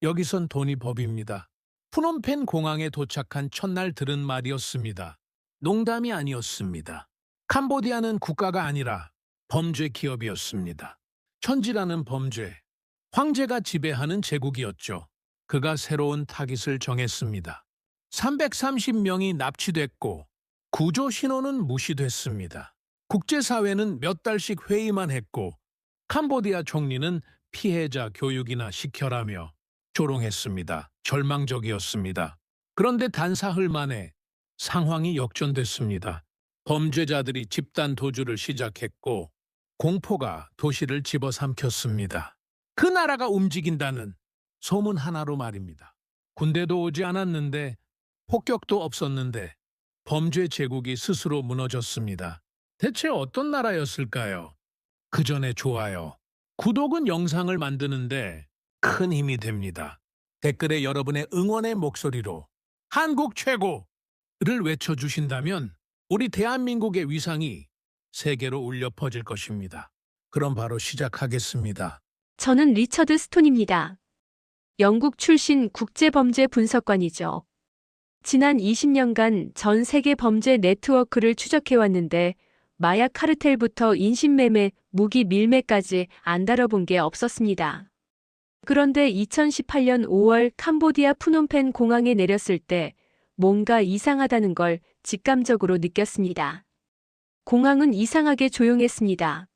여기선 돈이 법입니다. 푸놈펜 공항에 도착한 첫날 들은 말이었습니다. 농담이 아니었습니다. 캄보디아는 국가가 아니라 범죄 기업이었습니다. 천지라는 범죄, 황제가 지배하는 제국이었죠. 그가 새로운 타깃을 정했습니다. 330명이 납치됐고 구조 신호는 무시됐습니다. 국제사회는 몇 달씩 회의만 했고 캄보디아 총리는 피해자 교육이나 시켜라며 조롱했습니다. 절망적이었습니다. 그런데 단사흘 만에 상황이 역전됐습니다. 범죄자들이 집단 도주를 시작했고 공포가 도시를 집어삼켰습니다. 그 나라가 움직인다는 소문 하나로 말입니다. 군대도 오지 않았는데 폭격도 없었는데 범죄 제국이 스스로 무너졌습니다. 대체 어떤 나라였을까요? 그 전에 좋아요. 구독은 영상을 만드는데 큰 힘이 됩니다. 댓글에 여러분의 응원의 목소리로 한국 최고를 외쳐주신다면 우리 대한민국의 위상이 세계로 울려 퍼질 것입니다. 그럼 바로 시작하겠습니다. 저는 리처드 스톤입니다. 영국 출신 국제범죄 분석관이죠. 지난 20년간 전 세계 범죄 네트워크를 추적해왔는데 마약 카르텔부터 인신매매, 무기 밀매까지 안 다뤄본 게 없었습니다. 그런데 2018년 5월 캄보디아 푸놈펜 공항에 내렸을 때 뭔가 이상하다는 걸 직감적으로 느꼈습니다. 공항은 이상하게 조용했습니다.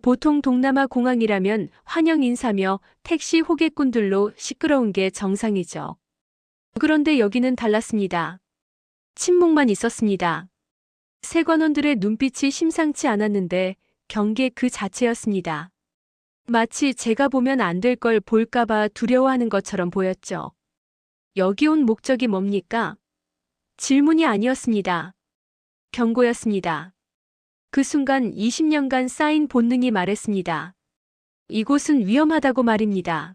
보통 동남아 공항이라면 환영 인사며 택시 호객꾼들로 시끄러운 게 정상이죠. 그런데 여기는 달랐습니다. 침묵만 있었습니다. 세관원들의 눈빛이 심상치 않았는데 경계 그 자체였습니다. 마치 제가 보면 안 될 걸 볼까봐 두려워하는 것처럼 보였죠. 여기 온 목적이 뭡니까? 질문이 아니었습니다. 경고였습니다. 그 순간 20년간 쌓인 본능이 말했습니다. 이곳은 위험하다고 말입니다.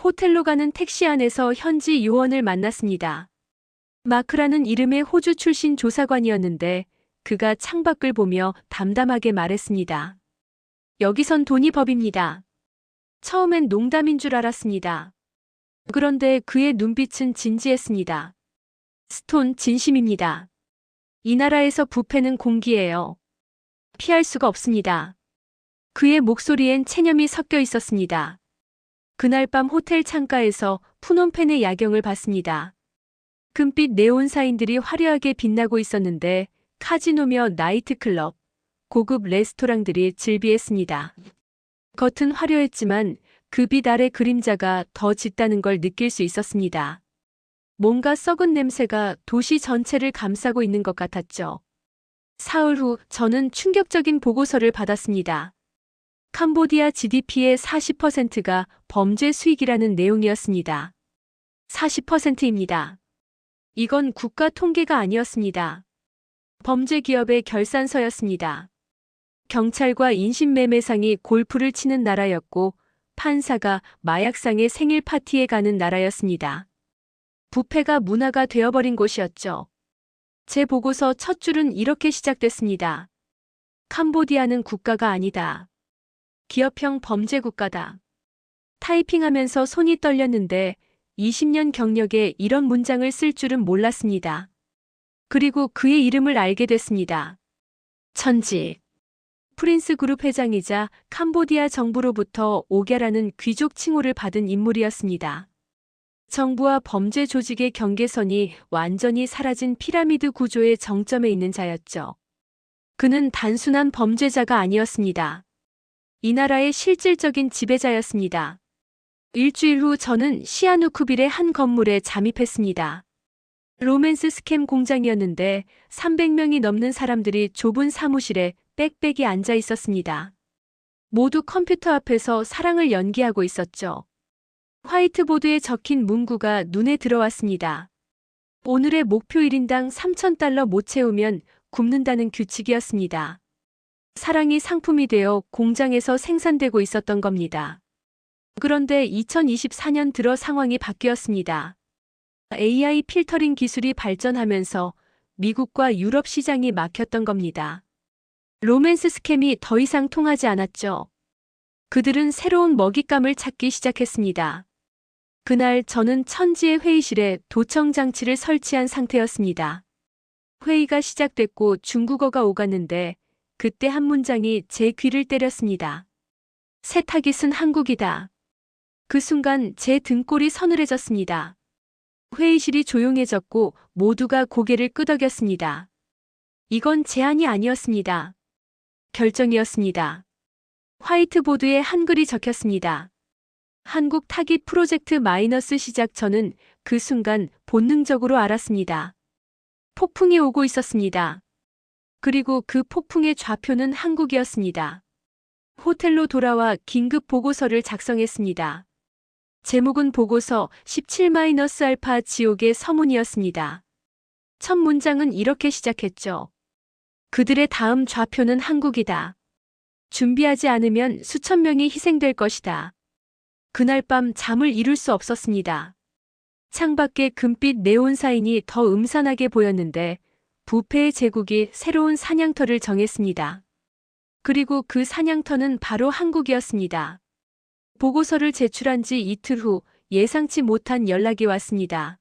호텔로 가는 택시 안에서 현지 요원을 만났습니다. 마크라는 이름의 호주 출신 조사관이었는데 그가 창밖을 보며 담담하게 말했습니다. 여기선 돈이 법입니다. 처음엔 농담인 줄 알았습니다. 그런데 그의 눈빛은 진지했습니다. 스톤, 진심입니다. 이 나라에서 부패는 공기예요. 피할 수가 없습니다. 그의 목소리엔 체념이 섞여 있었습니다. 그날 밤 호텔 창가에서 푸놈펜의 야경을 봤습니다. 금빛 네온 사인들이 화려하게 빛나고 있었는데 카지노며 나이트클럽, 고급 레스토랑들이 즐비했습니다. 겉은 화려했지만 그 빛 아래 그림자가 더 짙다는 걸 느낄 수 있었습니다. 뭔가 썩은 냄새가 도시 전체를 감싸고 있는 것 같았죠. 사흘 후 저는 충격적인 보고서를 받았습니다. 캄보디아 GDP의 40%가 범죄 수익이라는 내용이었습니다. 40%입니다. 이건 국가 통계가 아니었습니다. 범죄 기업의 결산서였습니다. 경찰과 인신매매상이 골프를 치는 나라였고 판사가 마약상의 생일 파티에 가는 나라였습니다. 부패가 문화가 되어버린 곳이었죠. 제 보고서 첫 줄은 이렇게 시작됐습니다. 캄보디아는 국가가 아니다. 기업형 범죄 국가다. 타이핑하면서 손이 떨렸는데 20년 경력에 이런 문장을 쓸 줄은 몰랐습니다. 그리고 그의 이름을 알게 됐습니다. 천지. 프린스 그룹 회장이자 캄보디아 정부로부터 오갸라는 귀족 칭호를 받은 인물이었습니다. 정부와 범죄 조직의 경계선이 완전히 사라진 피라미드 구조의 정점에 있는 자였죠. 그는 단순한 범죄자가 아니었습니다. 이 나라의 실질적인 지배자였습니다. 일주일 후 저는 시아누쿠빌의 한 건물에 잠입했습니다. 로맨스 스캠 공장이었는데 300명이 넘는 사람들이 좁은 사무실에 빽빽이 앉아 있었습니다. 모두 컴퓨터 앞에서 사랑을 연기하고 있었죠. 화이트보드에 적힌 문구가 눈에 들어왔습니다. 오늘의 목표 1인당 3,000달러 못 채우면 굶는다는 규칙이었습니다. 사랑이 상품이 되어 공장에서 생산되고 있었던 겁니다. 그런데 2024년 들어 상황이 바뀌었습니다. AI 필터링 기술이 발전하면서 미국과 유럽 시장이 막혔던 겁니다. 로맨스 스캠이 더 이상 통하지 않았죠. 그들은 새로운 먹잇감을 찾기 시작했습니다. 그날 저는 천지의 회의실에 도청 장치를 설치한 상태였습니다. 회의가 시작됐고 중국어가 오갔는데 그때 한 문장이 제 귀를 때렸습니다. 새 타깃은 한국이다. 그 순간 제 등골이 서늘해졌습니다. 회의실이 조용해졌고 모두가 고개를 끄덕였습니다. 이건 제안이 아니었습니다. 결정이었습니다. 화이트보드에 한글이 적혔습니다. 한국 타깃 프로젝트 마이너스 시작. 저는 그 순간 본능적으로 알았습니다. 폭풍이 오고 있었습니다. 그리고 그 폭풍의 좌표는 한국이었습니다. 호텔로 돌아와 긴급 보고서를 작성했습니다. 제목은 보고서 17-알파 지옥의 서문이었습니다. 첫 문장은 이렇게 시작했죠. 그들의 다음 좌표는 한국이다. 준비하지 않으면 수천 명이 희생될 것이다. 그날 밤 잠을 이룰 수 없었습니다. 창밖에 금빛 네온사인이 더 음산하게 보였는데 부패의 제국이 새로운 사냥터를 정했습니다. 그리고 그 사냥터는 바로 한국이었습니다. 보고서를 제출한 지 이틀 후 예상치 못한 연락이 왔습니다.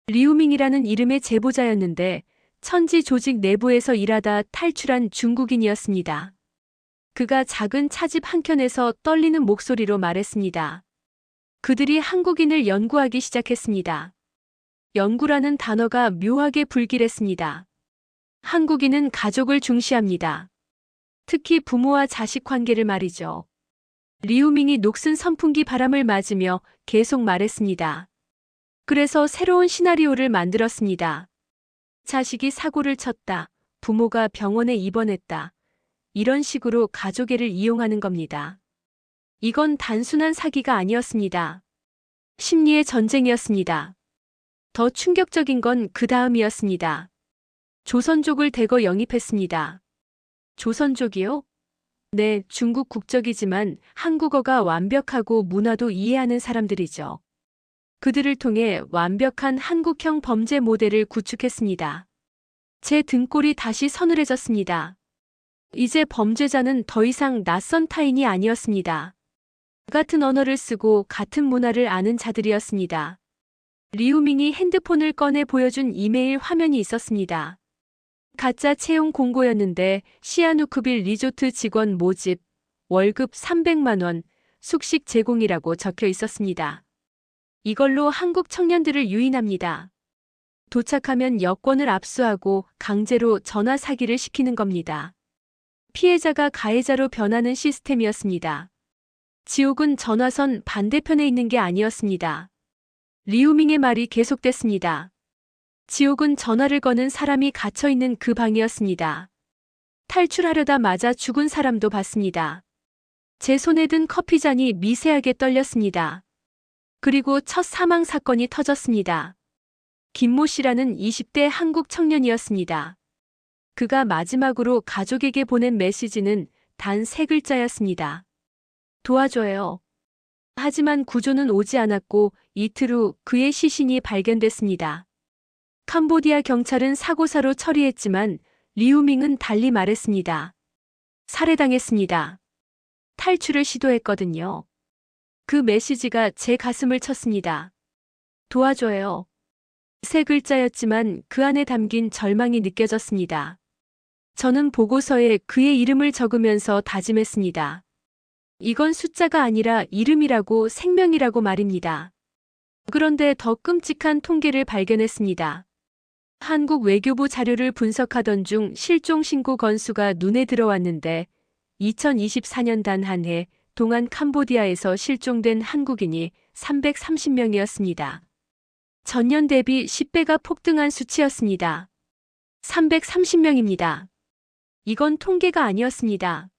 리우밍이라는 이름의 제보자였는데 천지 조직 내부에서 일하다 탈출한 중국인이었습니다. 그가 작은 차집 한켠에서 떨리는 목소리로 말했습니다. 그들이 한국인을 연구하기 시작했습니다. 연구라는 단어가 묘하게 불길했습니다. 한국인은 가족을 중시합니다. 특히 부모와 자식 관계를 말이죠. 리우밍이 녹슨 선풍기 바람을 맞으며 계속 말했습니다. 그래서 새로운 시나리오를 만들었습니다. 자식이 사고를 쳤다. 부모가 병원에 입원했다. 이런 식으로 가족애를 이용하는 겁니다. 이건 단순한 사기가 아니었습니다. 심리의 전쟁이었습니다. 더 충격적인 건 그 다음이었습니다. 조선족을 대거 영입했습니다. 조선족이요? 네, 중국 국적이지만 한국어가 완벽하고 문화도 이해하는 사람들이죠. 그들을 통해 완벽한 한국형 범죄 모델을 구축했습니다. 제 등골이 다시 서늘해졌습니다. 이제 범죄자는 더 이상 낯선 타인이 아니었습니다. 같은 언어를 쓰고 같은 문화를 아는 자들이었습니다. 리우밍이 핸드폰을 꺼내 보여준 이메일 화면이 있었습니다. 가짜 채용 공고였는데 시아누크빌 리조트 직원 모집, 월급 300만 원, 숙식 제공이라고 적혀 있었습니다. 이걸로 한국 청년들을 유인합니다. 도착하면 여권을 압수하고 강제로 전화 사기를 시키는 겁니다. 피해자가 가해자로 변하는 시스템이었습니다. 지옥은 전화선 반대편에 있는 게 아니었습니다. 리우밍의 말이 계속됐습니다. 지옥은 전화를 거는 사람이 갇혀있는 그 방이었습니다. 탈출하려다 맞아 죽은 사람도 봤습니다. 제 손에 든 커피잔이 미세하게 떨렸습니다. 그리고 첫 사망 사건이 터졌습니다. 김모 씨라는 20대 한국 청년이었습니다. 그가 마지막으로 가족에게 보낸 메시지는 단 3글자였습니다. 도와줘요. 하지만 구조는 오지 않았고 이틀 후 그의 시신이 발견됐습니다. 캄보디아 경찰은 사고사로 처리했지만 리우밍은 달리 말했습니다. 살해당했습니다. 탈출을 시도했거든요. 그 메시지가 제 가슴을 쳤습니다. 도와줘요. 3글자였지만 그 안에 담긴 절망이 느껴졌습니다. 저는 보고서에 그의 이름을 적으면서 다짐했습니다. 이건 숫자가 아니라 이름이라고 생명이라고 말입니다. 그런데 더 끔찍한 통계를 발견했습니다. 한국 외교부 자료를 분석하던 중 실종 신고 건수가 눈에 들어왔는데 2024년 단 한 해 동안 캄보디아에서 실종된 한국인이 330명이었습니다. 전년 대비 10배가 폭등한 수치였습니다. 330명입니다. 이건 통계가 아니었습니다.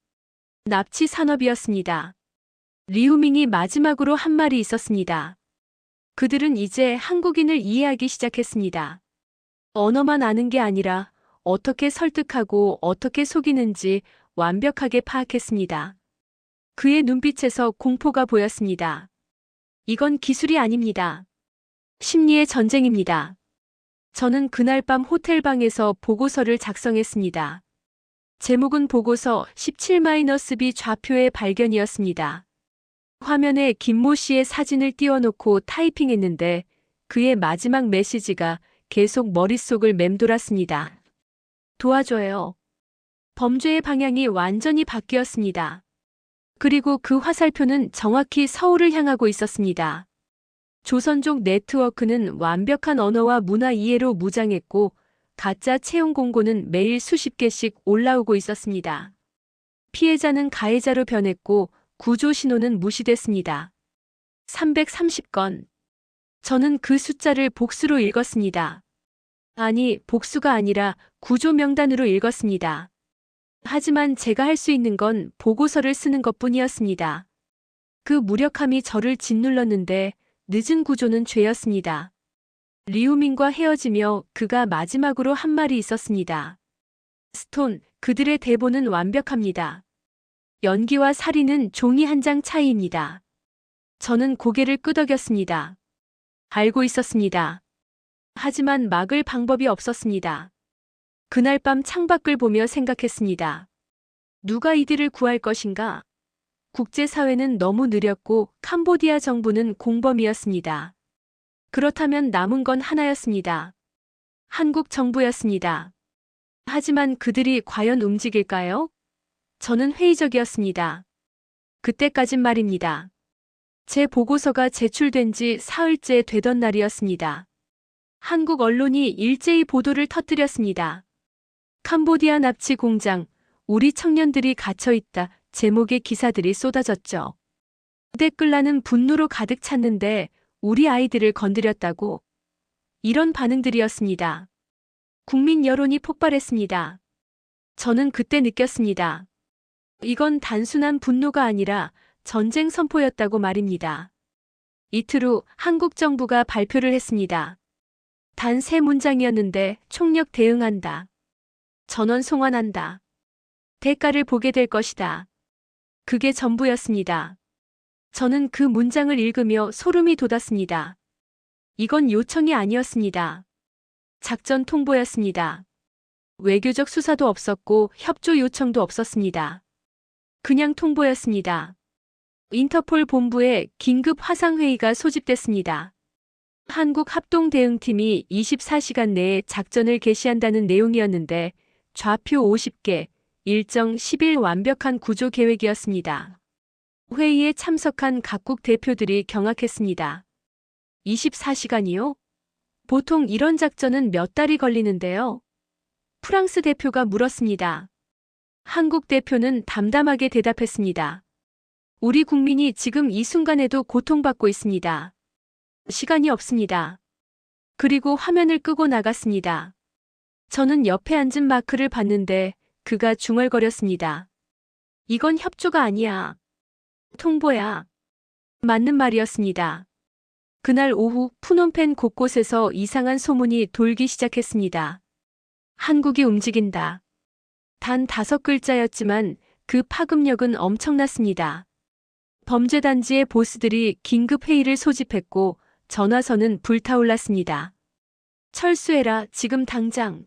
납치 산업이었습니다. 리우밍이 마지막으로 한 말이 있었습니다. 그들은 이제 한국인을 이해하기 시작했습니다. 언어만 아는 게 아니라 어떻게 설득하고 어떻게 속이는지 완벽하게 파악했습니다. 그의 눈빛에서 공포가 보였습니다. 이건 기술이 아닙니다. 심리의 전쟁입니다. 저는 그날 밤 호텔방에서 보고서를 작성했습니다. 제목은 보고서 17-B 좌표의 발견이었습니다. 화면에 김모 씨의 사진을 띄워놓고 타이핑했는데 그의 마지막 메시지가 계속 머릿속을 맴돌았습니다. 도와줘요. 범죄의 방향이 완전히 바뀌었습니다. 그리고 그 화살표는 정확히 서울을 향하고 있었습니다. 조선족 네트워크는 완벽한 언어와 문화 이해로 무장했고 가짜 채용 공고는 매일 수십 개씩 올라오고 있었습니다. 피해자는 가해자로 변했고 구조 신호는 무시됐습니다. 330건. 저는 그 숫자를 복수로 읽었습니다. 아니, 복수가 아니라 구조 명단으로 읽었습니다. 하지만 제가 할 수 있는 건 보고서를 쓰는 것뿐이었습니다. 그 무력함이 저를 짓눌렀는데 늦은 구조는 죄였습니다. 리우민과 헤어지며 그가 마지막으로 한 말이 있었습니다. 스톤, 그들의 대본은 완벽합니다. 연기와 살인은 종이 한 장 차이입니다. 저는 고개를 끄덕였습니다. 알고 있었습니다. 하지만 막을 방법이 없었습니다. 그날 밤 창밖을 보며 생각했습니다. 누가 이들을 구할 것인가? 국제사회는 너무 느렸고 캄보디아 정부는 공범이었습니다. 그렇다면 남은 건 하나였습니다. 한국 정부였습니다. 하지만 그들이 과연 움직일까요? 저는 회의적이었습니다. 그때까진 말입니다. 제 보고서가 제출된 지 사흘째 되던 날이었습니다. 한국 언론이 일제히 보도를 터뜨렸습니다. 캄보디아 납치 공장, 우리 청년들이 갇혀있다 제목의 기사들이 쏟아졌죠. 댓글란은 분노로 가득 찼는데 우리 아이들을 건드렸다고. 이런 반응들이었습니다. 국민 여론이 폭발했습니다. 저는 그때 느꼈습니다. 이건 단순한 분노가 아니라 전쟁 선포였다고 말입니다. 이틀 후 한국 정부가 발표를 했습니다. 단 3문장이었는데 총력 대응한다. 전원 송환한다. 대가를 보게 될 것이다. 그게 전부였습니다. 저는 그 문장을 읽으며 소름이 돋았습니다. 이건 요청이 아니었습니다. 작전 통보였습니다. 외교적 수사도 없었고 협조 요청도 없었습니다. 그냥 통보였습니다. 인터폴 본부에 긴급 화상회의가 소집됐습니다. 한국 합동대응팀이 24시간 내에 작전을 개시한다는 내용이었는데 좌표 50개, 일정 10일 완벽한 구조 계획이었습니다. 회의에 참석한 각국 대표들이 경악했습니다. 24시간이요? 보통 이런 작전은 몇 달이 걸리는데요. 프랑스 대표가 물었습니다. 한국 대표는 담담하게 대답했습니다. 우리 국민이 지금 이 순간에도 고통받고 있습니다. 시간이 없습니다. 그리고 화면을 끄고 나갔습니다. 저는 옆에 앉은 마크를 봤는데 그가 중얼거렸습니다. 이건 협조가 아니야. 통보야. 맞는 말이었습니다. 그날 오후 푸놈펜 곳곳에서 이상한 소문이 돌기 시작했습니다. 한국이 움직인다. 단 5글자였지만 그 파급력은 엄청났습니다. 범죄단지의 보스들이 긴급 회의를 소집했고 전화선은 불타올랐습니다. 철수해라, 지금 당장.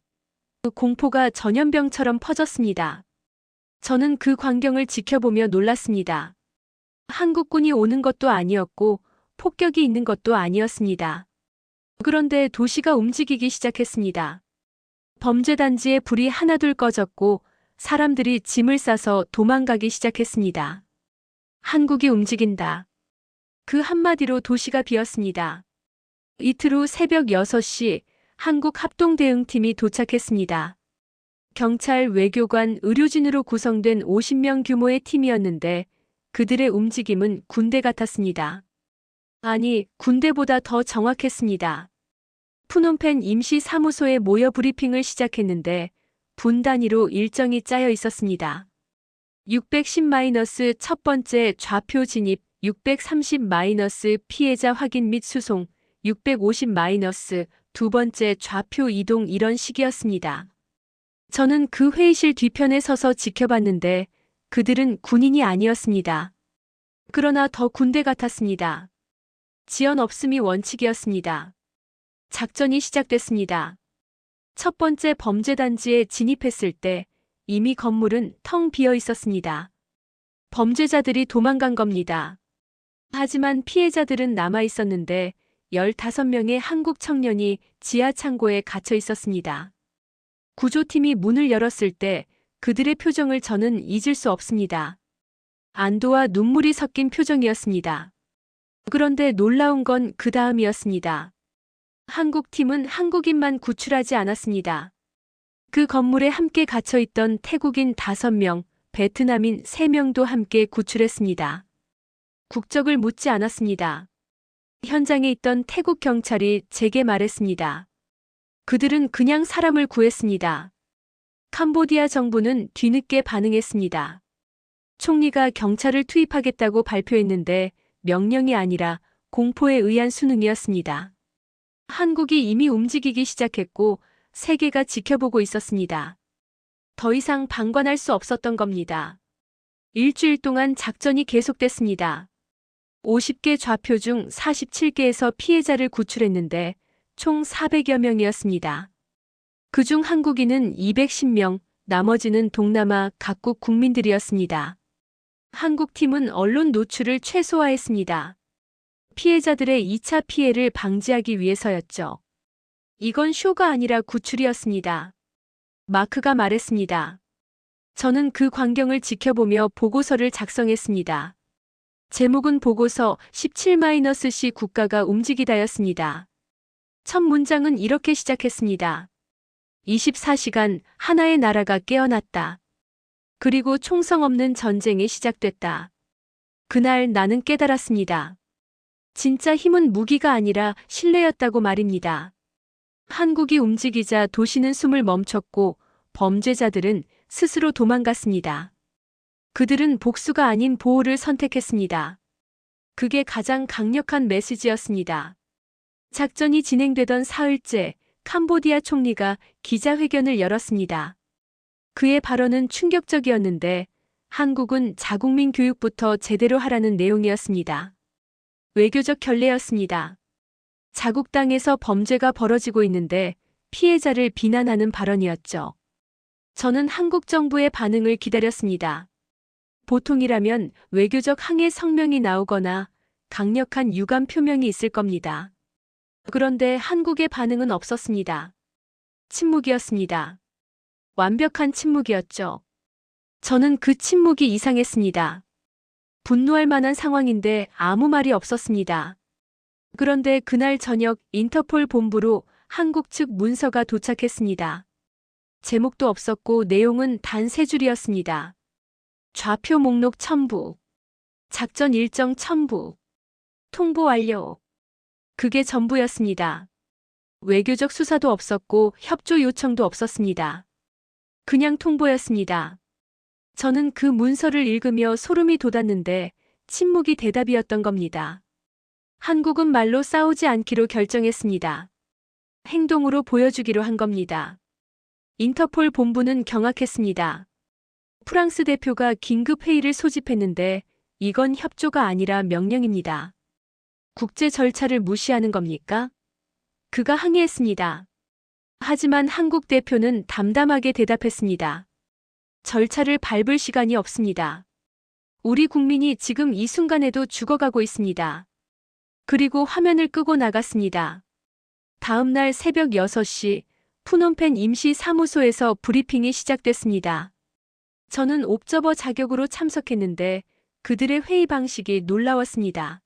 그 공포가 전염병처럼 퍼졌습니다. 저는 그 광경을 지켜보며 놀랐습니다. 한국군이 오는 것도 아니었고 폭격이 있는 것도 아니었습니다. 그런데 도시가 움직이기 시작했습니다. 범죄단지의 불이 하나둘 꺼졌고 사람들이 짐을 싸서 도망가기 시작했습니다. 한국이 움직인다. 그 한마디로 도시가 비었습니다. 이틀 후 새벽 6시 한국 합동대응팀이 도착했습니다. 경찰, 외교관, 의료진으로 구성된 50명 규모의 팀이었는데 그들의 움직임은 군대 같았습니다. 아니, 군대보다 더 정확했습니다. 푸놈펜 임시사무소에 모여 브리핑을 시작했는데 분 단위로 일정이 짜여 있었습니다. 610- 첫 번째 좌표 진입, 630- 피해자 확인 및 수송, 650- 두 번째 좌표 이동 이런 식이었습니다. 저는 그 회의실 뒤편에 서서 지켜봤는데 그들은 군인이 아니었습니다. 그러나 더 군대 같았습니다. 지연 없음이 원칙이었습니다. 작전이 시작됐습니다. 첫 번째 범죄단지에 진입했을 때 이미 건물은 텅 비어 있었습니다. 범죄자들이 도망간 겁니다. 하지만 피해자들은 남아 있었는데 15명의 한국 청년이 지하 창고에 갇혀 있었습니다. 구조팀이 문을 열었을 때 그들의 표정을 저는 잊을 수 없습니다. 안도와 눈물이 섞인 표정이었습니다. 그런데 놀라운 건 그 다음이었습니다. 한국팀은 한국인만 구출하지 않았습니다. 그 건물에 함께 갇혀있던 태국인 5명, 베트남인 3명도 함께 구출했습니다. 국적을 묻지 않았습니다. 현장에 있던 태국 경찰이 제게 말했습니다. 그들은 그냥 사람을 구했습니다. 캄보디아 정부는 뒤늦게 반응했습니다. 총리가 경찰을 투입하겠다고 발표했는데 명령이 아니라 공포에 의한 수능이었습니다. 한국이 이미 움직이기 시작했고 세계가 지켜보고 있었습니다. 더 이상 방관할 수 없었던 겁니다. 일주일 동안 작전이 계속됐습니다. 50개 좌표 중 47개에서 피해자를 구출했는데 총 400여 명이었습니다. 그중 한국인은 210명, 나머지는 동남아 각국 국민들이었습니다. 한국팀은 언론 노출을 최소화했습니다. 피해자들의 2차 피해를 방지하기 위해서였죠. 이건 쇼가 아니라 구출이었습니다. 마크가 말했습니다. 저는 그 광경을 지켜보며 보고서를 작성했습니다. 제목은 보고서 17-C 국가가 움직이다였습니다. 첫 문장은 이렇게 시작했습니다. 24시간 하나의 나라가 깨어났다. 그리고 총성 없는 전쟁이 시작됐다. 그날 나는 깨달았습니다. 진짜 힘은 무기가 아니라 신뢰였다고 말입니다. 한국이 움직이자 도시는 숨을 멈췄고 범죄자들은 스스로 도망갔습니다. 그들은 복수가 아닌 보호를 선택했습니다. 그게 가장 강력한 메시지였습니다. 작전이 진행되던 사흘째 캄보디아 총리가 기자회견을 열었습니다. 그의 발언은 충격적이었는데 한국은 자국민 교육부터 제대로 하라는 내용이었습니다. 외교적 결례였습니다. 자국 땅에서 범죄가 벌어지고 있는데 피해자를 비난하는 발언이었죠. 저는 한국 정부의 반응을 기다렸습니다. 보통이라면 외교적 항해 성명이 나오거나 강력한 유감 표명이 있을 겁니다. 그런데 한국의 반응은 없었습니다. 침묵이었습니다. 완벽한 침묵이었죠. 저는 그 침묵이 이상했습니다. 분노할 만한 상황인데 아무 말이 없었습니다. 그런데 그날 저녁 인터폴 본부로 한국 측 문서가 도착했습니다. 제목도 없었고 내용은 단 3줄이었습니다. 좌표 목록 첨부. 작전 일정 첨부. 통보 완료. 그게 전부였습니다. 외교적 수사도 없었고 협조 요청도 없었습니다. 그냥 통보였습니다. 저는 그 문서를 읽으며 소름이 돋았는데 침묵이 대답이었던 겁니다. 한국은 말로 싸우지 않기로 결정했습니다. 행동으로 보여주기로 한 겁니다. 인터폴 본부는 경악했습니다. 프랑스 대표가 긴급 회의를 소집했는데 이건 협조가 아니라 명령입니다. 국제 절차를 무시하는 겁니까? 그가 항의했습니다. 하지만 한국 대표는 담담하게 대답했습니다. 절차를 밟을 시간이 없습니다. 우리 국민이 지금 이 순간에도 죽어가고 있습니다. 그리고 화면을 끄고 나갔습니다. 다음 날 새벽 6시 푸놈펜 임시 사무소에서 브리핑이 시작됐습니다. 저는 옵저버 자격으로 참석했는데 그들의 회의 방식이 놀라웠습니다.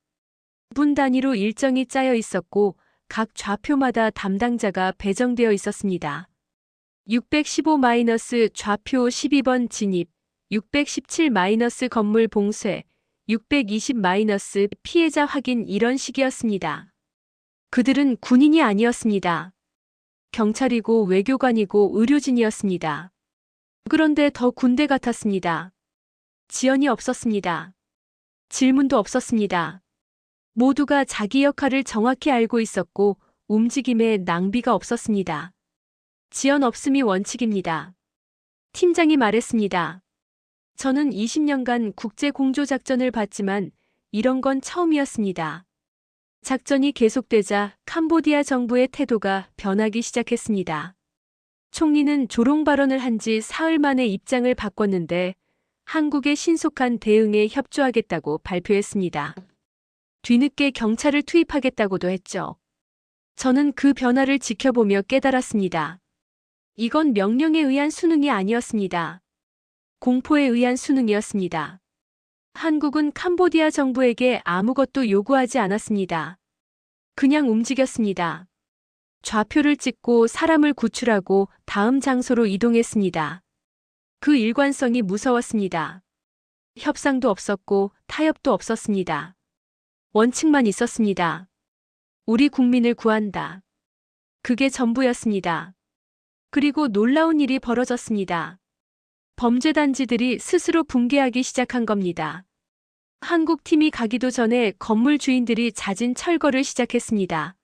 분 단위로 일정이 짜여 있었고 각 좌표마다 담당자가 배정되어 있었습니다. 615- 좌표 12번 진입, 617- 건물 봉쇄, 620- 피해자 확인 이런 식이었습니다. 그들은 군인이 아니었습니다. 경찰이고 외교관이고 의료진이었습니다. 그런데 더 군대 같았습니다. 지연이 없었습니다. 질문도 없었습니다. 모두가 자기 역할을 정확히 알고 있었고 움직임에 낭비가 없었습니다. 지연 없음이 원칙입니다. 팀장이 말했습니다. 저는 20년간 국제 공조 작전을 봤지만 이런 건 처음이었습니다. 작전이 계속되자 캄보디아 정부의 태도가 변하기 시작했습니다. 총리는 조롱 발언을 한 지 사흘 만에 입장을 바꿨는데 한국의 신속한 대응에 협조하겠다고 발표했습니다. 뒤늦게 경찰을 투입하겠다고도 했죠. 저는 그 변화를 지켜보며 깨달았습니다. 이건 명령에 의한 수능이 아니었습니다. 공포에 의한 수능이었습니다. 한국은 캄보디아 정부에게 아무것도 요구하지 않았습니다. 그냥 움직였습니다. 좌표를 찍고 사람을 구출하고 다음 장소로 이동했습니다. 그 일관성이 무서웠습니다. 협상도 없었고 타협도 없었습니다. 원칙만 있었습니다. 우리 국민을 구한다. 그게 전부였습니다. 그리고 놀라운 일이 벌어졌습니다. 범죄단지들이 스스로 붕괴하기 시작한 겁니다. 한국 팀이 가기도 전에 건물 주인들이 잦은 철거를 시작했습니다.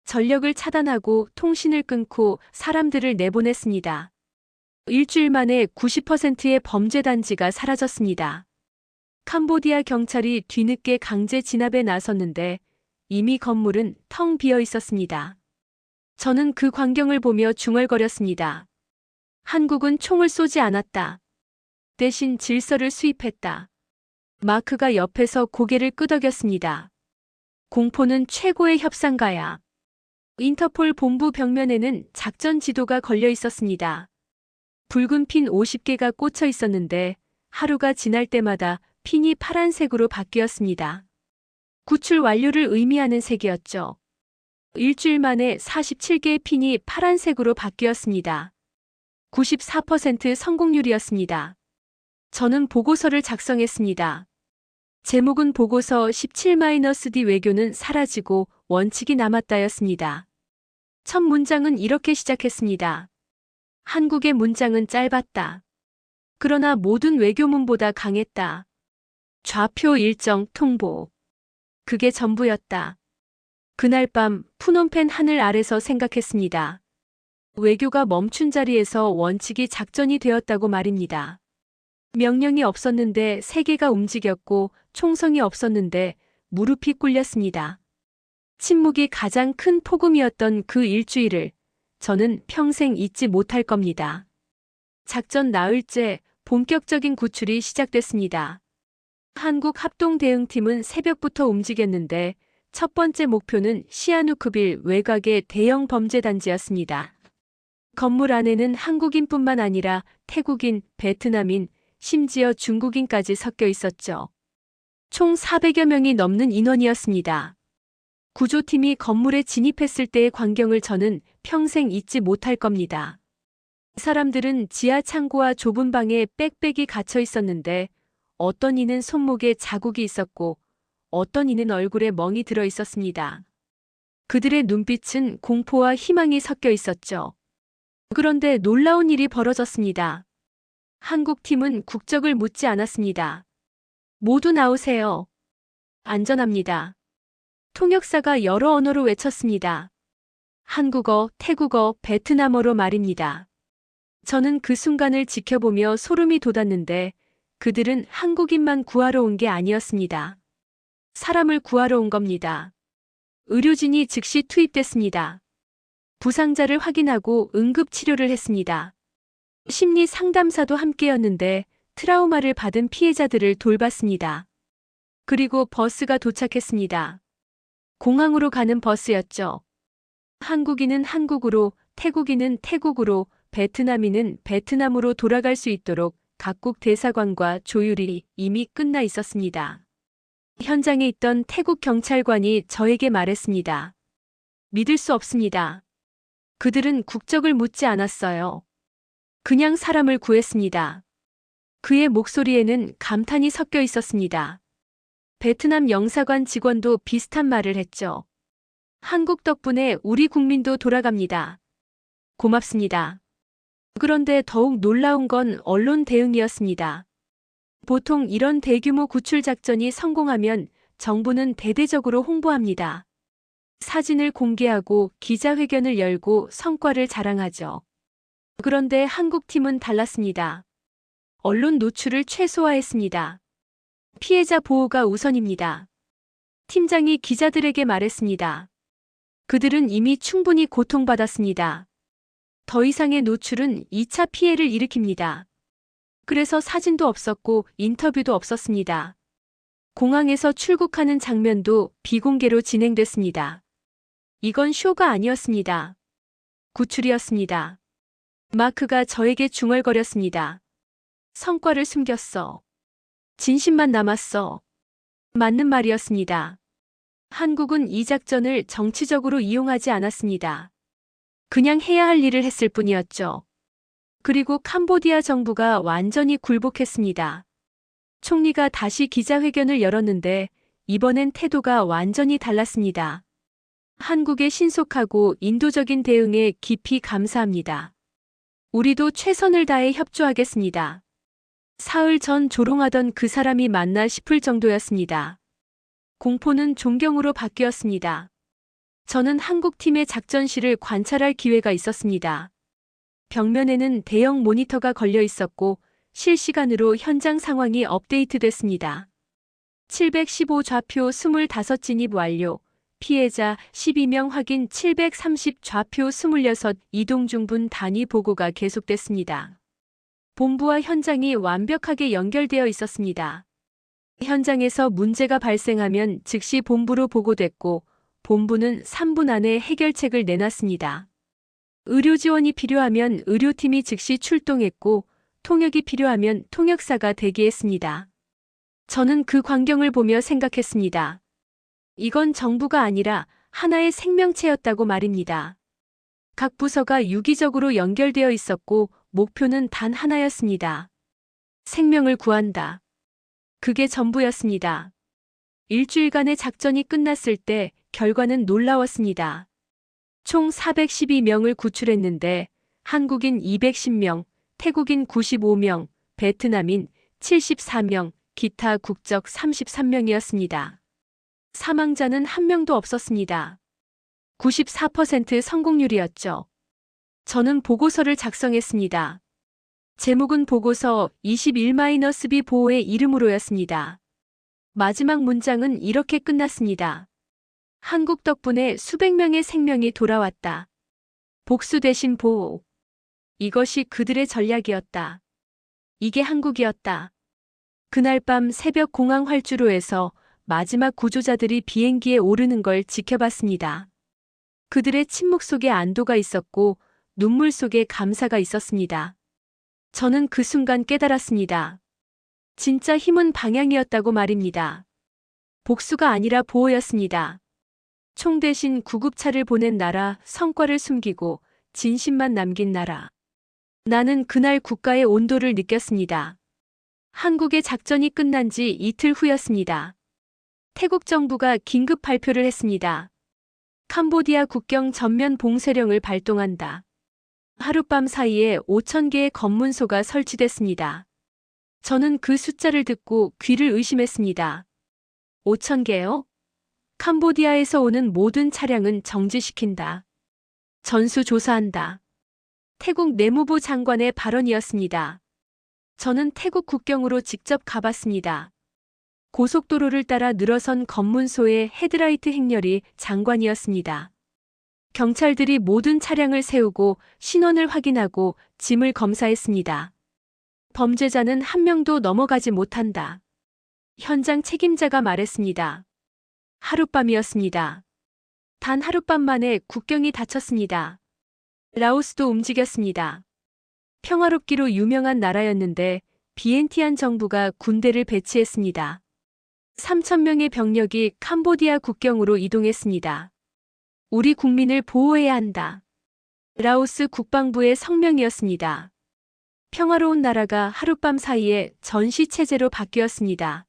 전력을 차단하고 통신을 끊고 사람들을 내보냈습니다. 일주일 만에 90%의 범죄단지가 사라졌습니다. 캄보디아 경찰이 뒤늦게 강제 진압에 나섰는데 이미 건물은 텅 비어 있었습니다. 저는 그 광경을 보며 중얼거렸습니다. 한국은 총을 쏘지 않았다. 대신 질서를 수입했다. 마크가 옆에서 고개를 끄덕였습니다. 공포는 최고의 협상가야. 인터폴 본부 벽면에는 작전 지도가 걸려 있었습니다. 붉은 핀 50개가 꽂혀 있었는데 하루가 지날 때마다 핀이 파란색으로 바뀌었습니다. 구출 완료를 의미하는 색이었죠. 일주일 만에 47개의 핀이 파란색으로 바뀌었습니다. 94% 성공률이었습니다. 저는 보고서를 작성했습니다. 제목은 보고서 17-D 외교는 사라지고 원칙이 남았다였습니다. 첫 문장은 이렇게 시작했습니다. 한국의 문장은 짧았다. 그러나 모든 외교문보다 강했다. 좌표 일정 통보. 그게 전부였다. 그날 밤 푸놈펜 하늘 아래서 생각했습니다. 외교가 멈춘 자리에서 원칙이 작전이 되었다고 말입니다. 명령이 없었는데 세계가 움직였고 총성이 없었는데 무릎이 꿇렸습니다. 침묵이 가장 큰 폭음이었던 그 일주일을 저는 평생 잊지 못할 겁니다. 작전 나흘째 본격적인 구출이 시작됐습니다. 한국 합동대응팀은 새벽부터 움직였는데 첫 번째 목표는 시아누크빌 외곽의 대형 범죄단지였습니다. 건물 안에는 한국인뿐만 아니라 태국인, 베트남인, 심지어 중국인까지 섞여 있었죠. 총 400여 명이 넘는 인원이었습니다. 구조팀이 건물에 진입했을 때의 광경을 저는 평생 잊지 못할 겁니다. 사람들은 지하 창고와 좁은 방에 빽빽이 갇혀 있었는데 어떤 이는 손목에 자국이 있었고 어떤 이는 얼굴에 멍이 들어 있었습니다. 그들의 눈빛은 공포와 희망이 섞여 있었죠. 그런데 놀라운 일이 벌어졌습니다. 한국 팀은 국적을 묻지 않았습니다. 모두 나오세요. 안전합니다. 통역사가 여러 언어로 외쳤습니다. 한국어, 태국어, 베트남어로 말입니다. 저는 그 순간을 지켜보며 소름이 돋았는데 그들은 한국인만 구하러 온 게 아니었습니다. 사람을 구하러 온 겁니다. 의료진이 즉시 투입됐습니다. 부상자를 확인하고 응급치료를 했습니다. 심리 상담사도 함께였는데 트라우마를 받은 피해자들을 돌봤습니다. 그리고 버스가 도착했습니다. 공항으로 가는 버스였죠. 한국인은 한국으로, 태국인은 태국으로, 베트남인은 베트남으로 돌아갈 수 있도록 각국 대사관과 조율이 이미 끝나 있었습니다. 현장에 있던 태국 경찰관이 저에게 말했습니다. 믿을 수 없습니다. 그들은 국적을 묻지 않았어요. 그냥 사람을 구했습니다. 그의 목소리에는 감탄이 섞여 있었습니다. 베트남 영사관 직원도 비슷한 말을 했죠. 한국 덕분에 우리 국민도 돌아갑니다. 고맙습니다. 그런데 더욱 놀라운 건 언론 대응이었습니다. 보통 이런 대규모 구출 작전이 성공하면 정부는 대대적으로 홍보합니다. 사진을 공개하고 기자회견을 열고 성과를 자랑하죠. 그런데 한국팀은 달랐습니다. 언론 노출을 최소화했습니다. 피해자 보호가 우선입니다. 팀장이 기자들에게 말했습니다. 그들은 이미 충분히 고통받았습니다. 더 이상의 노출은 2차 피해를 일으킵니다. 그래서 사진도 없었고 인터뷰도 없었습니다. 공항에서 출국하는 장면도 비공개로 진행됐습니다. 이건 쇼가 아니었습니다. 구출이었습니다. 마크가 저에게 중얼거렸습니다. 성과를 숨겼어. 진심만 남았어. 맞는 말이었습니다. 한국은 이 작전을 정치적으로 이용하지 않았습니다. 그냥 해야 할 일을 했을 뿐이었죠. 그리고 캄보디아 정부가 완전히 굴복했습니다. 총리가 다시 기자회견을 열었는데 이번엔 태도가 완전히 달랐습니다. 한국의 신속하고 인도적인 대응에 깊이 감사합니다. 우리도 최선을 다해 협조하겠습니다. 사흘 전 조롱하던 그 사람이 맞나 싶을 정도였습니다. 공포는 존경으로 바뀌었습니다. 저는 한국팀의 작전실을 관찰할 기회가 있었습니다. 벽면에는 대형 모니터가 걸려 있었고 실시간으로 현장 상황이 업데이트됐습니다. 715 좌표 25 진입 완료. 피해자 12명 확인 730 좌표 26 이동 중분 단위 보고가 계속됐습니다. 본부와 현장이 완벽하게 연결되어 있었습니다. 현장에서 문제가 발생하면 즉시 본부로 보고됐고 본부는 3분 안에 해결책을 내놨습니다. 의료 지원이 필요하면 의료팀이 즉시 출동했고 통역이 필요하면 통역사가 대기했습니다. 저는 그 광경을 보며 생각했습니다. 이건 정부가 아니라 하나의 생명체였다고 말입니다. 각 부서가 유기적으로 연결되어 있었고 목표는 단 하나였습니다. 생명을 구한다. 그게 전부였습니다. 일주일간의 작전이 끝났을 때 결과는 놀라웠습니다. 총 412명을 구출했는데 한국인 210명, 태국인 95명, 베트남인 74명, 기타 국적 33명이었습니다. 사망자는 한 명도 없었습니다. 94% 성공률이었죠. 저는 보고서를 작성했습니다. 제목은 보고서 21-B 보호의 이름으로였습니다. 마지막 문장은 이렇게 끝났습니다. 한국 덕분에 수백 명의 생명이 돌아왔다. 복수 대신 보호. 이것이 그들의 전략이었다. 이게 한국이었다. 그날 밤 새벽 공항 활주로에서 마지막 구조자들이 비행기에 오르는 걸 지켜봤습니다. 그들의 침묵 속에 안도가 있었고 눈물 속에 감사가 있었습니다. 저는 그 순간 깨달았습니다. 진짜 힘은 방향이었다고 말입니다. 복수가 아니라 보호였습니다. 총 대신 구급차를 보낸 나라, 성과를 숨기고 진심만 남긴 나라. 나는 그날 국가의 온도를 느꼈습니다. 한국의 작전이 끝난 지 이틀 후였습니다. 태국 정부가 긴급 발표를 했습니다. 캄보디아 국경 전면 봉쇄령을 발동한다. 하룻밤 사이에 5,000개의 검문소가 설치됐습니다. 저는 그 숫자를 듣고 귀를 의심했습니다. 5,000개요? 캄보디아에서 오는 모든 차량은 정지시킨다. 전수조사한다. 태국 내무부 장관의 발언이었습니다. 저는 태국 국경으로 직접 가봤습니다. 고속도로를 따라 늘어선 검문소의 헤드라이트 행렬이 장관이었습니다. 경찰들이 모든 차량을 세우고 신원을 확인하고 짐을 검사했습니다. 범죄자는 한 명도 넘어가지 못한다. 현장 책임자가 말했습니다. 하룻밤이었습니다. 단 하룻밤 만에 국경이 닫혔습니다. 라오스도 움직였습니다. 평화롭기로 유명한 나라였는데 비엔티안 정부가 군대를 배치했습니다. 3,000명의 병력이 캄보디아 국경으로 이동했습니다. 우리 국민을 보호해야 한다. 라오스 국방부의 성명이었습니다. 평화로운 나라가 하룻밤 사이에 전시체제로 바뀌었습니다.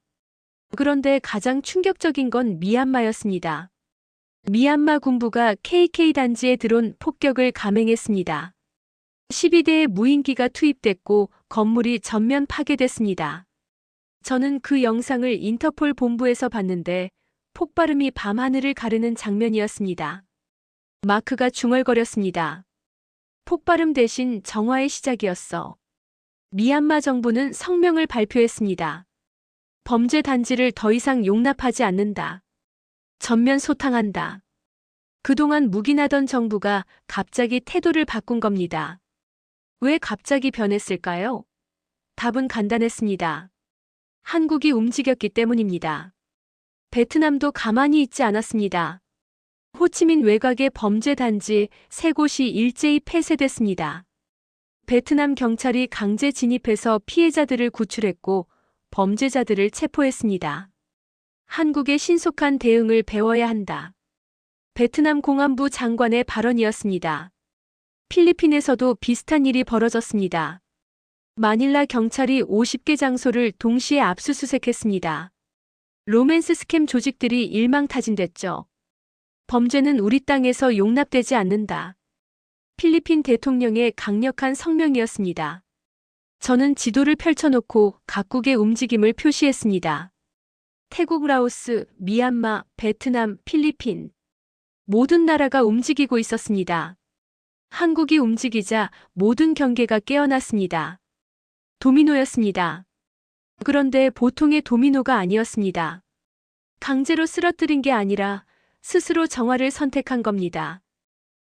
그런데 가장 충격적인 건 미얀마였습니다. 미얀마 군부가 KK 단지에 드론 폭격을 감행했습니다. 12대의 무인기가 투입됐고 건물이 전면 파괴됐습니다. 저는 그 영상을 인터폴 본부에서 봤는데 폭발음이 밤하늘을 가르는 장면이었습니다. 마크가 중얼거렸습니다. 폭발음 대신 정화의 시작이었어. 미얀마 정부는 성명을 발표했습니다. 범죄 단지를 더 이상 용납하지 않는다. 전면 소탕한다. 그동안 묵인하던 정부가 갑자기 태도를 바꾼 겁니다. 왜 갑자기 변했을까요? 답은 간단했습니다. 한국이 움직였기 때문입니다. 베트남도 가만히 있지 않았습니다. 호치민 외곽의 범죄 단지 3곳이 일제히 폐쇄됐습니다. 베트남 경찰이 강제 진입해서 피해자들을 구출했고 범죄자들을 체포했습니다. 한국의 신속한 대응을 배워야 한다. 베트남 공안부 장관의 발언이었습니다. 필리핀에서도 비슷한 일이 벌어졌습니다. 마닐라 경찰이 50개 장소를 동시에 압수수색했습니다. 로맨스 스캠 조직들이 일망타진됐죠. 범죄는 우리 땅에서 용납되지 않는다. 필리핀 대통령의 강력한 성명이었습니다. 저는 지도를 펼쳐놓고 각국의 움직임을 표시했습니다. 태국, 라오스, 미얀마, 베트남, 필리핀. 모든 나라가 움직이고 있었습니다. 한국이 움직이자 모든 경계가 깨어났습니다. 도미노였습니다. 그런데 보통의 도미노가 아니었습니다. 강제로 쓰러뜨린 게 아니라 스스로 정화를 선택한 겁니다.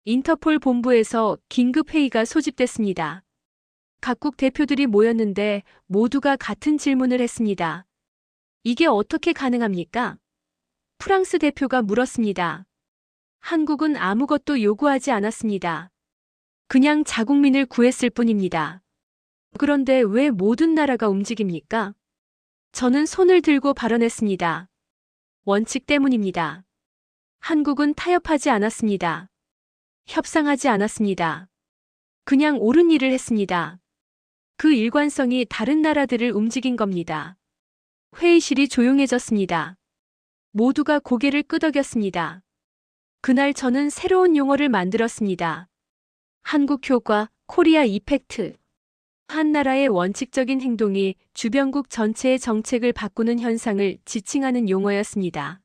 인터폴 본부에서 긴급회의가 소집됐습니다. 각국 대표들이 모였는데 모두가 같은 질문을 했습니다. 이게 어떻게 가능합니까? 프랑스 대표가 물었습니다. 한국은 아무것도 요구하지 않았습니다. 그냥 자국민을 구했을 뿐입니다. 그런데 왜 모든 나라가 움직입니까? 저는 손을 들고 발언했습니다. 원칙 때문입니다. 한국은 타협하지 않았습니다. 협상하지 않았습니다. 그냥 옳은 일을 했습니다. 그 일관성이 다른 나라들을 움직인 겁니다. 회의실이 조용해졌습니다. 모두가 고개를 끄덕였습니다. 그날 저는 새로운 용어를 만들었습니다. 한국 효과, 코리아 이펙트. 한 나라의 원칙적인 행동이 주변국 전체의 정책을 바꾸는 현상을 지칭하는 용어였습니다.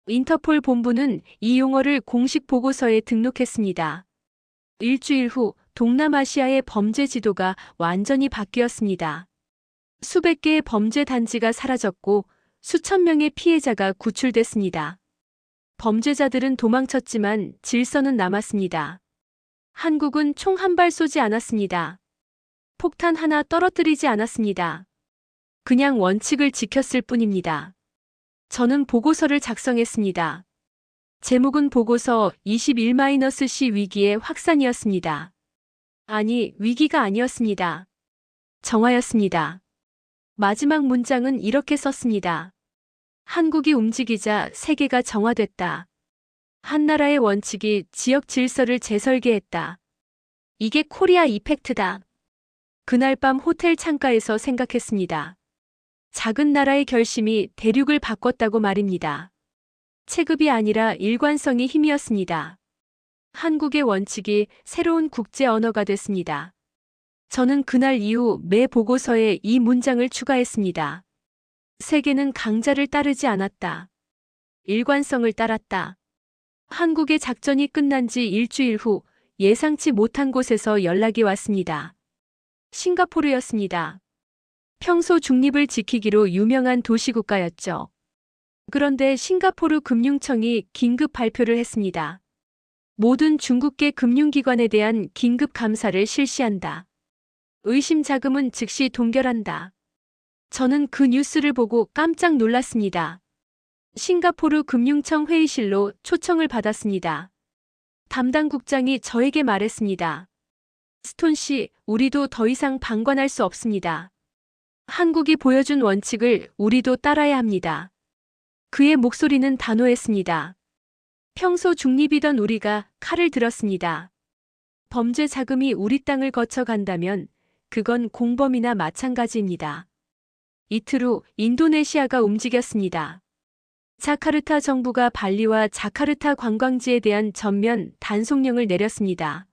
인터폴 본부는 이 용어를 공식 보고서에 등록했습니다. 일주일 후 동남아시아의 범죄 지도가 완전히 바뀌었습니다. 수백 개의 범죄 단지가 사라졌고 수천 명의 피해자가 구출됐습니다. 범죄자들은 도망쳤지만 질서는 남았습니다. 한국은 총 한 발 쏘지 않았습니다. 폭탄 하나 떨어뜨리지 않았습니다. 그냥 원칙을 지켰을 뿐입니다. 저는 보고서를 작성했습니다. 제목은 보고서 21-C 위기의 확산이었습니다. 아니, 위기가 아니었습니다. 정화였습니다. 마지막 문장은 이렇게 썼습니다. 한국이 움직이자 세계가 정화됐다. 한 나라의 원칙이 지역 질서를 재설계했다. 이게 코리아 이펙트다. 그날 밤 호텔 창가에서 생각했습니다. 작은 나라의 결심이 대륙을 바꿨다고 말입니다. 체급이 아니라 일관성이 힘이었습니다. 한국의 원칙이 새로운 국제 언어가 됐습니다. 저는 그날 이후 매 보고서에 이 문장을 추가했습니다. 세계는 강자를 따르지 않았다. 일관성을 따랐다. 한국의 작전이 끝난 지 일주일 후 예상치 못한 곳에서 연락이 왔습니다. 싱가포르였습니다. 평소 중립을 지키기로 유명한 도시국가였죠. 그런데 싱가포르 금융청이 긴급 발표를 했습니다. 모든 중국계 금융기관에 대한 긴급 감사를 실시한다. 의심 자금은 즉시 동결한다. 저는 그 뉴스를 보고 깜짝 놀랐습니다. 싱가포르 금융청 회의실로 초청을 받았습니다. 담당 국장이 저에게 말했습니다. 스톤 씨, 우리도 더 이상 방관할 수 없습니다. 한국이 보여준 원칙을 우리도 따라야 합니다. 그의 목소리는 단호했습니다. 평소 중립이던 우리가 칼을 들었습니다. 범죄 자금이 우리 땅을 거쳐간다면 그건 공범이나 마찬가지입니다. 이틀 후 인도네시아가 움직였습니다. 자카르타 정부가 발리와 자카르타 관광지에 대한 전면 단속령을 내렸습니다.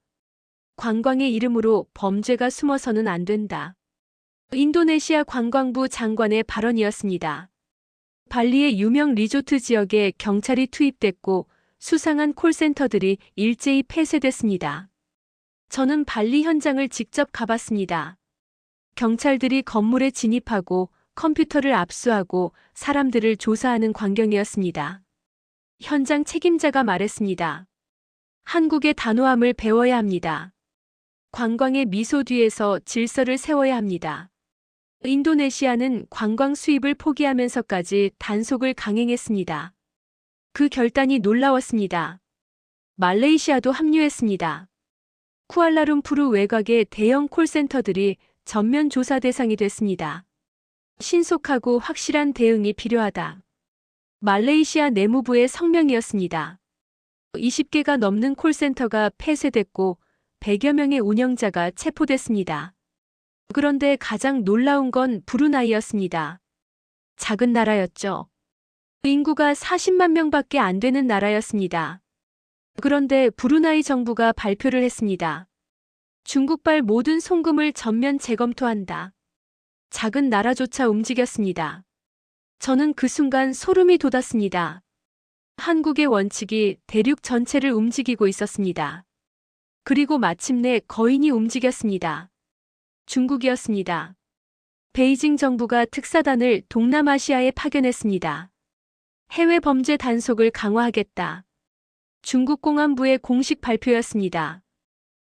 관광의 이름으로 범죄가 숨어서는 안 된다. 인도네시아 관광부 장관의 발언이었습니다. 발리의 유명 리조트 지역에 경찰이 투입됐고 수상한 콜센터들이 일제히 폐쇄됐습니다. 저는 발리 현장을 직접 가봤습니다. 경찰들이 건물에 진입하고 컴퓨터를 압수하고 사람들을 조사하는 광경이었습니다. 현장 책임자가 말했습니다. 한국의 단호함을 배워야 합니다. 관광의 미소 뒤에서 질서를 세워야 합니다. 인도네시아는 관광 수입을 포기하면서까지 단속을 강행했습니다. 그 결단이 놀라웠습니다. 말레이시아도 합류했습니다. 쿠알라룸푸르 외곽의 대형 콜센터들이 전면 조사 대상이 됐습니다. 신속하고 확실한 대응이 필요하다. 말레이시아 내무부의 성명이었습니다. 20개가 넘는 콜센터가 폐쇄됐고 100여 명의 운영자가 체포됐습니다. 그런데 가장 놀라운 건 브루나이였습니다. 작은 나라였죠. 인구가 40만 명밖에 안 되는 나라였습니다. 그런데 브루나이 정부가 발표를 했습니다. 중국발 모든 송금을 전면 재검토한다. 작은 나라조차 움직였습니다. 저는 그 순간 소름이 돋았습니다. 한국의 원칙이 대륙 전체를 움직이고 있었습니다. 그리고 마침내 거인이 움직였습니다. 중국이었습니다. 베이징 정부가 특사단을 동남아시아에 파견했습니다. 해외 범죄 단속을 강화하겠다. 중국 공안부의 공식 발표였습니다.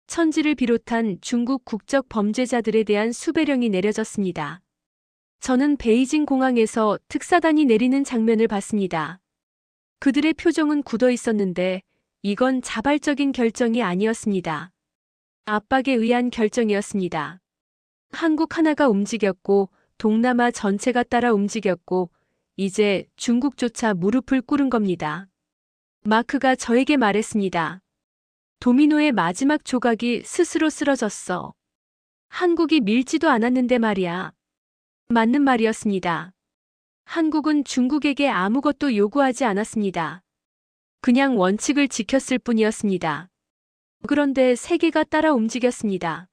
천지를 비롯한 중국 국적 범죄자들에 대한 수배령이 내려졌습니다. 저는 베이징 공항에서 특사단이 내리는 장면을 봤습니다. 그들의 표정은 굳어 있었는데 이건 자발적인 결정이 아니었습니다. 압박에 의한 결정이었습니다. 한국 하나가 움직였고 동남아 전체가 따라 움직였고 이제 중국조차 무릎을 꿇은 겁니다. 마크가 저에게 말했습니다. 도미노의 마지막 조각이 스스로 쓰러졌어. 한국이 밀지도 않았는데 말이야. 맞는 말이었습니다. 한국은 중국에게 아무것도 요구하지 않았습니다. 그냥 원칙을 지켰을 뿐이었습니다. 그런데 세계가 따라 움직였습니다.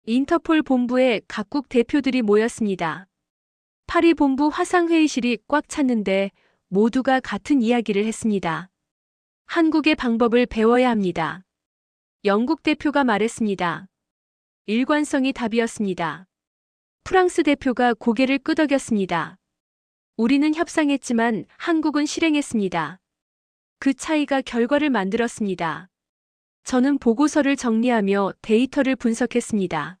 인터폴 본부에 각국 대표들이 모였습니다. 파리 본부 화상회의실이 꽉 찼는데 모두가 같은 이야기를 했습니다. 한국의 방법을 배워야 합니다. 영국 대표가 말했습니다. 일관성이 답이었습니다. 프랑스 대표가 고개를 끄덕였습니다. 우리는 협상했지만 한국은 실행했습니다. 그 차이가 결과를 만들었습니다. 저는 보고서를 정리하며 데이터를 분석했습니다.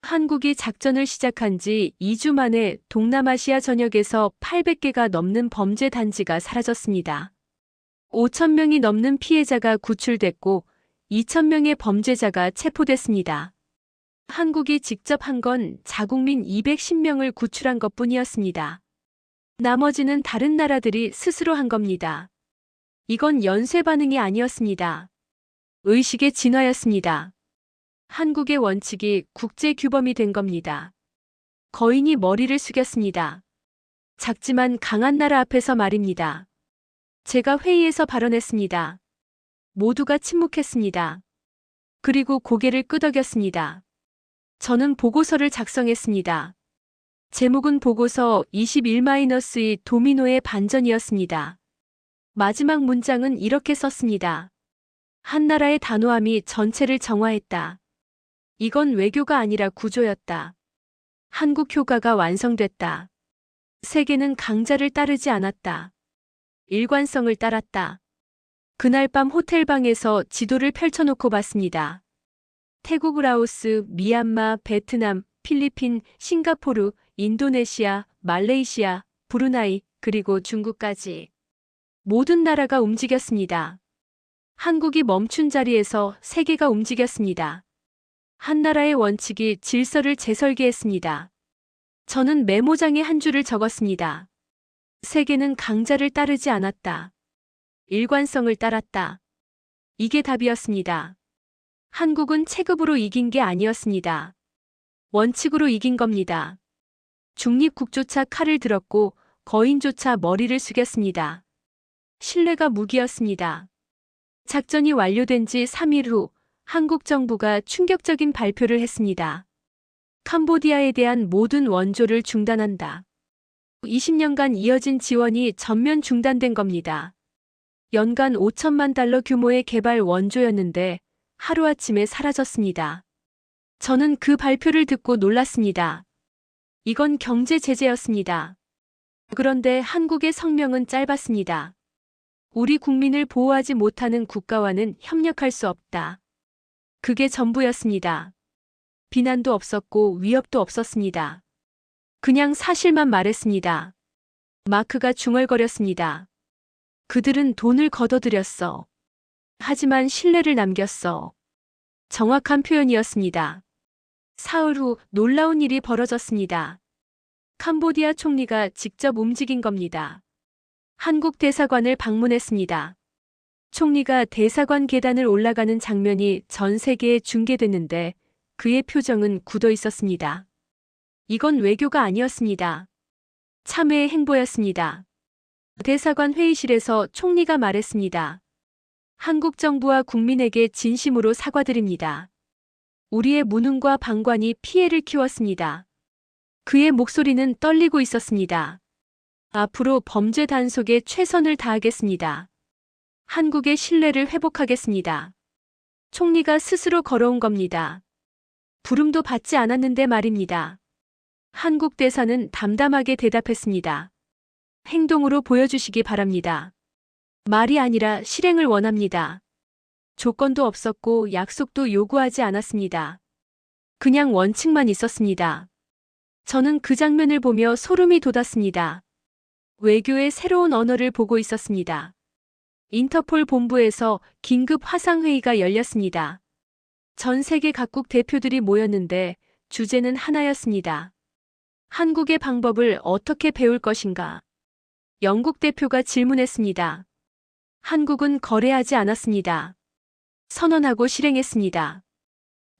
한국이 작전을 시작한 지 2주 만에 동남아시아 전역에서 800개가 넘는 범죄 단지가 사라졌습니다. 5천 명이 넘는 피해자가 구출됐고 2천 명의 범죄자가 체포됐습니다. 한국이 직접 한 건 자국민 210명을 구출한 것뿐이었습니다. 나머지는 다른 나라들이 스스로 한 겁니다. 이건 연쇄 반응이 아니었습니다. 의식의 진화였습니다. 한국의 원칙이 국제 규범이 된 겁니다. 거인이 머리를 숙였습니다. 작지만 강한 나라 앞에서 말입니다. 제가 회의에서 발언했습니다. 모두가 침묵했습니다. 그리고 고개를 끄덕였습니다. 저는 보고서를 작성했습니다. 제목은 보고서 21-2 도미노의 반전이었습니다. 마지막 문장은 이렇게 썼습니다. 한 나라의 단호함이 전체를 정화했다. 이건 외교가 아니라 구조였다. 한국 효과가 완성됐다. 세계는 강자를 따르지 않았다. 일관성을 따랐다. 그날 밤 호텔방에서 지도를 펼쳐놓고 봤습니다. 태국, 라오스, 미얀마, 베트남, 필리핀, 싱가포르, 인도네시아, 말레이시아, 브루나이, 그리고 중국까지. 모든 나라가 움직였습니다. 한국이 멈춘 자리에서 세계가 움직였습니다. 한 나라의 원칙이 질서를 재설계했습니다. 저는 메모장에 한 줄을 적었습니다. 세계는 강자를 따르지 않았다. 일관성을 따랐다. 이게 답이었습니다. 한국은 체급으로 이긴 게 아니었습니다. 원칙으로 이긴 겁니다. 중립국조차 칼을 들었고 거인조차 머리를 숙였습니다. 신뢰가 무기였습니다. 작전이 완료된 지 3일 후 한국 정부가 충격적인 발표를 했습니다. 캄보디아에 대한 모든 원조를 중단한다. 20년간 이어진 지원이 전면 중단된 겁니다. 연간 5천만 달러 규모의 개발 원조였는데 하루아침에 사라졌습니다. 저는 그 발표를 듣고 놀랐습니다. 이건 경제 제재였습니다. 그런데 한국의 성명은 짧았습니다. 우리 국민을 보호하지 못하는 국가와는 협력할 수 없다. 그게 전부였습니다. 비난도 없었고 위협도 없었습니다. 그냥 사실만 말했습니다. 마크가 중얼거렸습니다. 그들은 돈을 걷어들였어. 하지만 신뢰를 남겼어. 정확한 표현이었습니다. 사흘 후 놀라운 일이 벌어졌습니다. 캄보디아 총리가 직접 움직인 겁니다. 한국 대사관을 방문했습니다. 총리가 대사관 계단을 올라가는 장면이 전 세계에 중계됐는데 그의 표정은 굳어 있었습니다. 이건 외교가 아니었습니다. 참회의 행보였습니다. 대사관 회의실에서 총리가 말했습니다. 한국 정부와 국민에게 진심으로 사과드립니다. 우리의 무능과 방관이 피해를 키웠습니다. 그의 목소리는 떨리고 있었습니다. 앞으로 범죄 단속에 최선을 다하겠습니다. 한국의 신뢰를 회복하겠습니다. 총리가 스스로 걸어온 겁니다. 부름도 받지 않았는데 말입니다. 한국 대사는 담담하게 대답했습니다. 행동으로 보여주시기 바랍니다. 말이 아니라 실행을 원합니다. 조건도 없었고 약속도 요구하지 않았습니다. 그냥 원칙만 있었습니다. 저는 그 장면을 보며 소름이 돋았습니다. 외교의 새로운 언어를 보고 있었습니다. 인터폴 본부에서 긴급 화상회의가 열렸습니다. 전 세계 각국 대표들이 모였는데 주제는 하나였습니다. 한국의 방법을 어떻게 배울 것인가? 영국 대표가 질문했습니다. 한국은 거래하지 않았습니다. 선언하고 실행했습니다.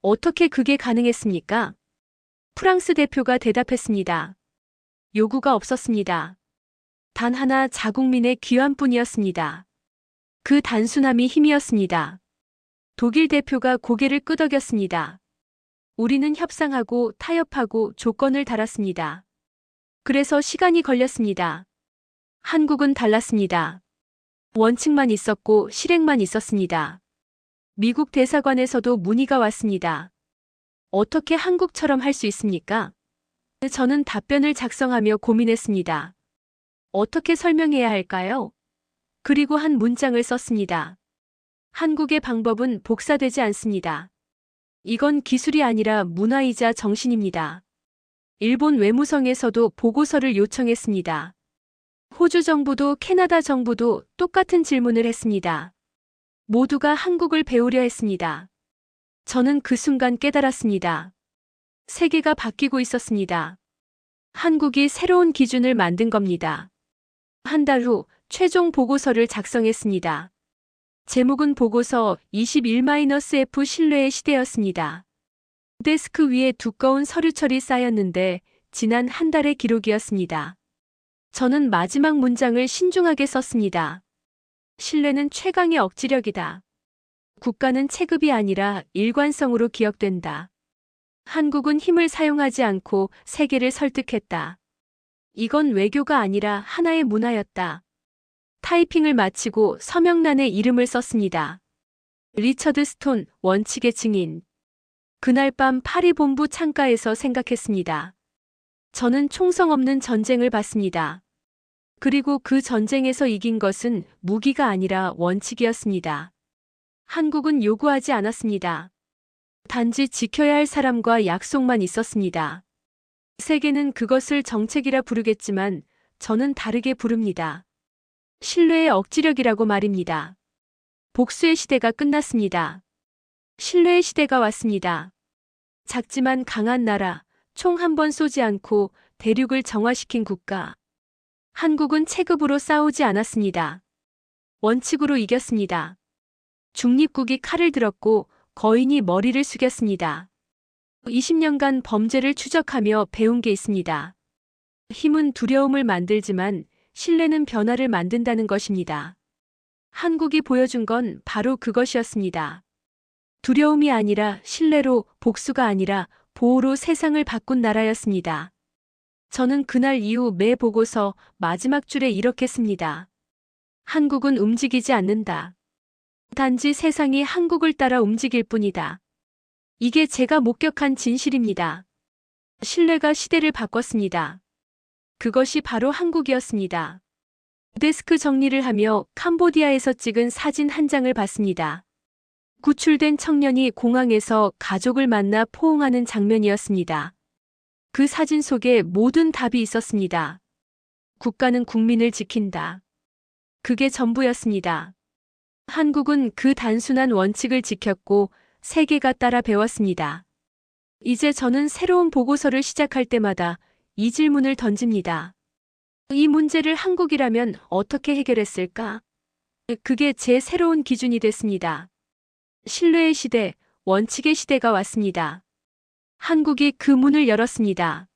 어떻게 그게 가능했습니까? 프랑스 대표가 대답했습니다. 요구가 없었습니다. 단 하나 자국민의 귀환뿐이었습니다. 그 단순함이 힘이었습니다. 독일 대표가 고개를 끄덕였습니다. 우리는 협상하고 타협하고 조건을 달았습니다. 그래서 시간이 걸렸습니다. 한국은 달랐습니다. 원칙만 있었고 실행만 있었습니다. 미국 대사관에서도 문의가 왔습니다. 어떻게 한국처럼 할 수 있습니까? 저는 답변을 작성하며 고민했습니다. 어떻게 설명해야 할까요? 그리고 한 문장을 썼습니다. 한국의 방법은 복사되지 않습니다. 이건 기술이 아니라 문화이자 정신입니다. 일본 외무성에서도 보고서를 요청했습니다. 호주 정부도 캐나다 정부도 똑같은 질문을 했습니다. 모두가 한국을 배우려 했습니다. 저는 그 순간 깨달았습니다. 세계가 바뀌고 있었습니다. 한국이 새로운 기준을 만든 겁니다. 한 달 후 최종 보고서를 작성했습니다. 제목은 보고서 21-F 신뢰의 시대였습니다. 데스크 위에 두꺼운 서류철이 쌓였는데 지난 한 달의 기록이었습니다. 저는 마지막 문장을 신중하게 썼습니다. 신뢰는 최강의 억지력이다. 국가는 체급이 아니라 일관성으로 기억된다. 한국은 힘을 사용하지 않고 세계를 설득했다. 이건 외교가 아니라 하나의 문화였다. 타이핑을 마치고 서명란에 이름을 썼습니다. 리처드 스톤, 원칙의 증인. 그날 밤 파리 본부 창가에서 생각했습니다. 저는 총성 없는 전쟁을 봤습니다. 그리고 그 전쟁에서 이긴 것은 무기가 아니라 원칙이었습니다. 한국은 요구하지 않았습니다. 단지 지켜야 할 사람과 약속만 있었습니다. 세계는 그것을 정책이라 부르겠지만 저는 다르게 부릅니다. 신뢰의 억지력이라고 말입니다. 복수의 시대가 끝났습니다. 신뢰의 시대가 왔습니다. 작지만 강한 나라, 총 한 번 쏘지 않고 대륙을 정화시킨 국가. 한국은 체급으로 싸우지 않았습니다. 원칙으로 이겼습니다. 중립국이 칼을 들었고 거인이 머리를 숙였습니다. 20년간 범죄를 추적하며 배운 게 있습니다. 힘은 두려움을 만들지만 신뢰는 변화를 만든다는 것입니다. 한국이 보여준 건 바로 그것이었습니다. 두려움이 아니라 신뢰로, 복수가 아니라 보호로 세상을 바꾼 나라였습니다. 저는 그날 이후 매 보고서 마지막 줄에 이렇게 씁니다. 한국은 움직이지 않는다. 단지 세상이 한국을 따라 움직일 뿐이다. 이게 제가 목격한 진실입니다. 신뢰가 시대를 바꿨습니다. 그것이 바로 한국이었습니다. 데스크 정리를 하며 캄보디아에서 찍은 사진 한 장을 봤습니다. 구출된 청년이 공항에서 가족을 만나 포옹하는 장면이었습니다. 그 사진 속에 모든 답이 있었습니다. 국가는 국민을 지킨다. 그게 전부였습니다. 한국은 그 단순한 원칙을 지켰고 세계가 따라 배웠습니다. 이제 저는 새로운 보고서를 시작할 때마다 이 질문을 던집니다. 이 문제를 한국이라면 어떻게 해결했을까? 그게 제 새로운 기준이 됐습니다. 신뢰의 시대, 원칙의 시대가 왔습니다. 한국이 그 문을 열었습니다.